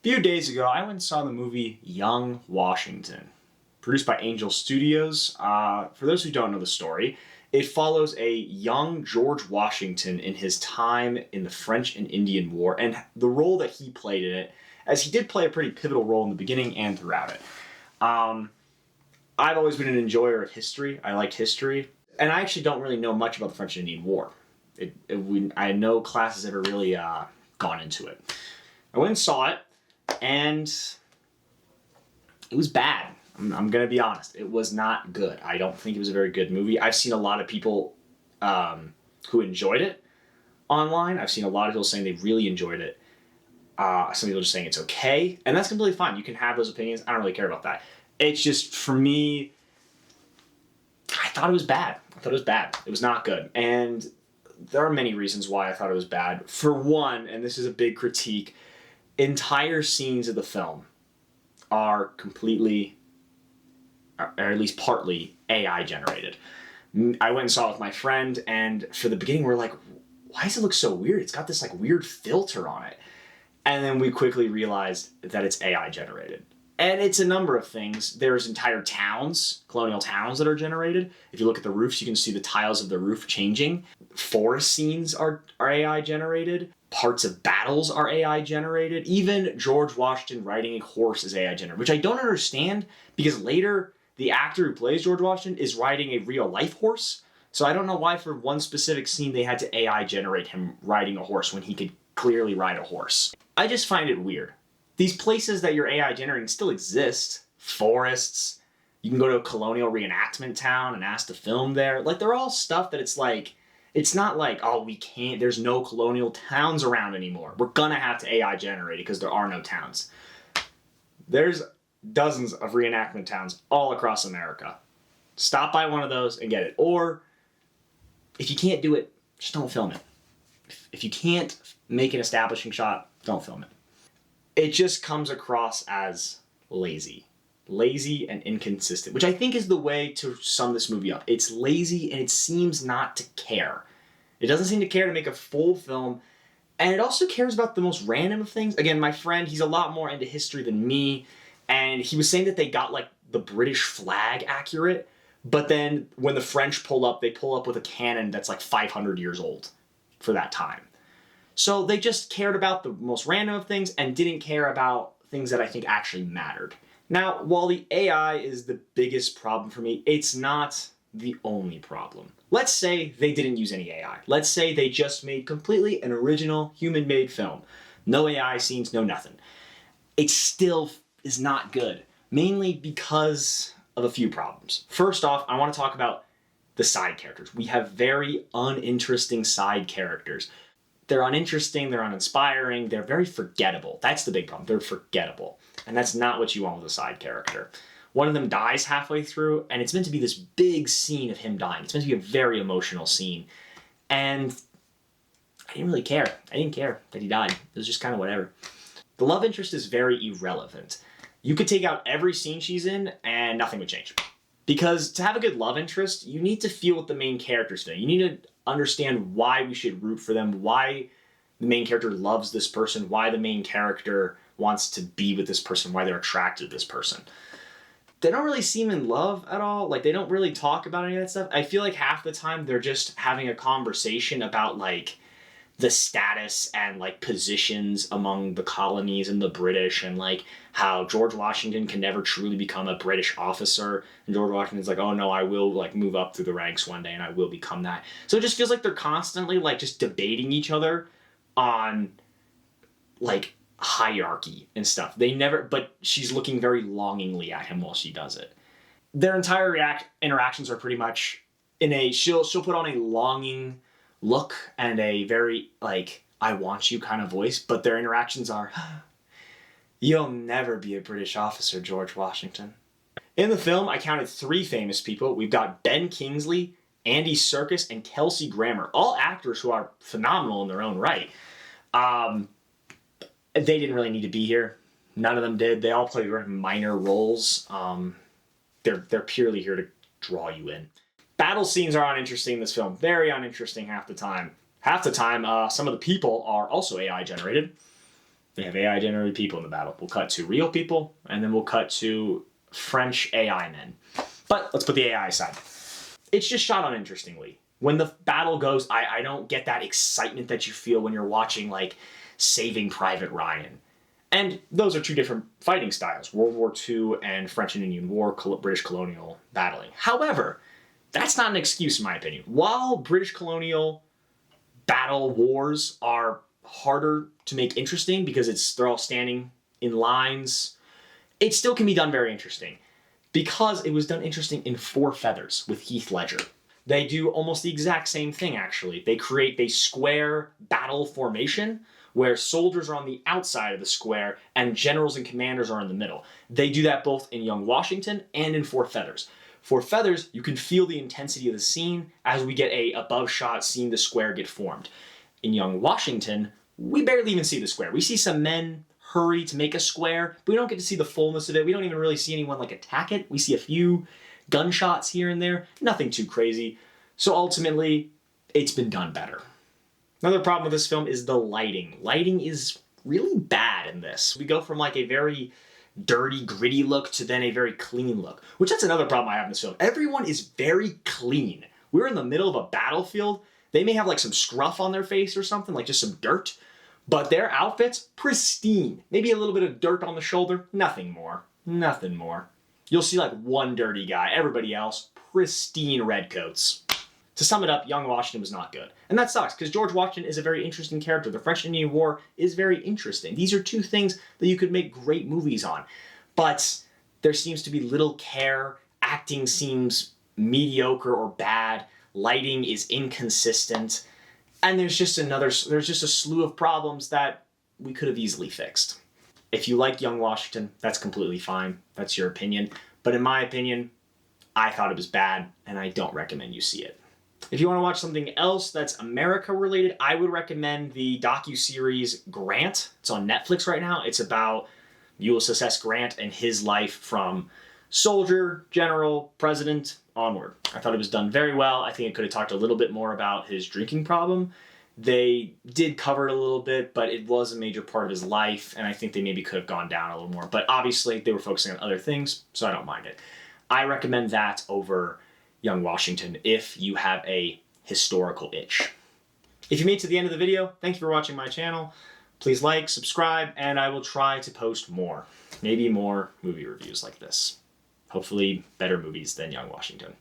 Few days ago, I went and saw the movie Young Washington, produced by Angel Studios. For those who don't know the story, it follows a young George Washington in his time in the French and Indian War, and the role that he played in it, as he did play a pretty pivotal role in the beginning and throughout it. I've always been an enjoyer of history. I liked history, and I actually don't really know much about the French and Indian War. I had no classes ever really gone into it. I went and saw it, and it was bad. I'm going to be honest. It was not good. I don't think it was a very good movie. I've seen a lot of people who enjoyed it online. I've seen a lot of people saying they really enjoyed it. Some people just saying it's okay, and that's completely fine. You can have those opinions. I don't really care about that. It's just, for me, I thought it was bad. It was not good. And there are many reasons why I thought it was bad. For one, and this is a big critique, entire scenes of the film are completely, or at least partly, AI generated. I went and saw it with my friend, and for the beginning we're like, why does it look so weird? It's got this like weird filter on it. And then we quickly realized that it's AI generated. And it's a number of things. There's entire towns, colonial towns, that are generated. If you look at the roofs, you can see the tiles of the roof changing. Forest scenes are AI generated. Parts of battles are AI generated. Even George Washington riding a horse is AI generated, which I don't understand, because later the actor who plays George Washington is riding a real life horse. So I don't know why for one specific scene they had to AI generate him riding a horse when he could clearly ride a horse. I just find it weird. These places that you're AI generating still exist. Forests. You can go to a colonial reenactment town and ask to film there. Like, they're all stuff that it's like, it's not like, oh, we can't, there's no colonial towns around anymore. We're gonna have to AI generate it because there are no towns. There's dozens of reenactment towns all across America. Stop by one of those and get it. Or, if you can't do it, just don't film it. If you can't make an establishing shot, don't film it. It just comes across as lazy and inconsistent, which I think is the way to sum this movie up. It's lazy, and it seems not to care. It doesn't seem to care to make a full film, and it also cares about the most random of things. Again, my friend, he's a lot more into history than me, and he was saying that they got like the British flag accurate, but then when the French pull up, they pull up with a cannon that's like 500 years old for that time. So they just cared about the most random of things and didn't care about things that I think actually mattered. Now, while the AI is the biggest problem for me, it's not the only problem. Let's say they didn't use any AI. Let's say they just made completely an original human-made film. No AI scenes, no nothing. It still is not good, mainly because of a few problems. First off, I want to talk about the side characters. We have very uninteresting side characters. They're uninteresting, they're uninspiring, they're very forgettable. That's the big problem. They're forgettable. And that's not what you want with a side character. One of them dies halfway through, and it's meant to be this big scene of him dying. It's meant to be a very emotional scene. And I didn't really care. I didn't care that he died. It was just kind of whatever. The love interest is very irrelevant. You could take out every scene she's in, and nothing would change. Because to have a good love interest, you need to feel what the main character's doing. You need to understand why we should root for them, why the main character loves this person, why the main character wants to be with this person, why they're attracted to this person. They don't really seem in love at all. Like, they don't really talk about any of that stuff. I feel like half the time they're just having a conversation about, like, the status and, like, positions among the colonies and the British, and, like, how George Washington can never truly become a British officer, and George Washington's like, oh no, I will, like, move up through the ranks one day and I will become that. So it just feels like they're constantly, like, just debating each other on, like, hierarchy and stuff. They never, but she's looking very longingly at him while she does it. Their entire interactions are pretty much in a, she'll put on a longing look and a very, like, I want you kind of voice, but their interactions are, you'll never be a British officer, George Washington. In the film, I counted 3 famous people. We've got Ben Kingsley, Andy Serkis, and Kelsey Grammer, all actors who are phenomenal in their own right. They didn't really need to be here. None of them did. They all played minor roles. They're purely here to draw you in. Battle scenes are uninteresting in this film. Very uninteresting half the time. Half the time, some of the people are also AI generated. They have AI generated people in the battle. We'll cut to real people, and then we'll cut to French AI men. But let's put the AI aside. It's just shot uninterestingly. When the battle goes, I don't get that excitement that you feel when you're watching, like, Saving Private Ryan. And those are two different fighting styles, World War II and French and Indian War, British colonial battling. However, that's not an excuse in my opinion. While British colonial battle wars are harder to make interesting because they're all standing in lines, it still can be done very interesting. Because it was done interesting in Four Feathers with Heath Ledger. They do almost the exact same thing, actually. They create a square battle formation where soldiers are on the outside of the square and generals and commanders are in the middle. They do that both in Young Washington and in Four Feathers. Four Feathers, you can feel the intensity of the scene as we get a above shot seeing the square get formed. In Young Washington, we barely even see the square. We see some men hurry to make a square, but we don't get to see the fullness of it. We don't even really see anyone like attack it. We see a few gunshots here and there, nothing too crazy. So ultimately, it's been done better. Another problem with this film is the lighting. Lighting is really bad in this. We go from like a very dirty, gritty look to then a very clean look, which that's another problem I have in this film. Everyone is very clean. We're in the middle of a battlefield. They may have like some scruff on their face or something, like just some dirt, but their outfits, pristine. Maybe a little bit of dirt on the shoulder, nothing more. Nothing more. You'll see like one dirty guy, everybody else, pristine red coats. To sum it up, Young Washington was not good. And that sucks, because George Washington is a very interesting character. The French and Indian War is very interesting. These are two things that you could make great movies on. But there seems to be little care. Acting seems mediocre or bad. Lighting is inconsistent. And there's just a slew of problems that we could have easily fixed. If you like Young Washington, that's completely fine. That's your opinion. But in my opinion, I thought it was bad, and I don't recommend you see it. If you want to watch something else that's America-related, I would recommend the docuseries Grant. It's on Netflix right now. It's about Ulysses S. Grant and his life from soldier, general, president, onward. I thought it was done very well. I think it could have talked a little bit more about his drinking problem. They did cover it a little bit, but it was a major part of his life, and I think they maybe could have gone down a little more. But obviously, they were focusing on other things, so I don't mind it. I recommend that over Young Washington if you have a historical itch. If you made it to the end of the video, thank you for watching my channel. Please like, subscribe, and I will try to post more. Maybe more movie reviews like this. Hopefully better movies than Young Washington.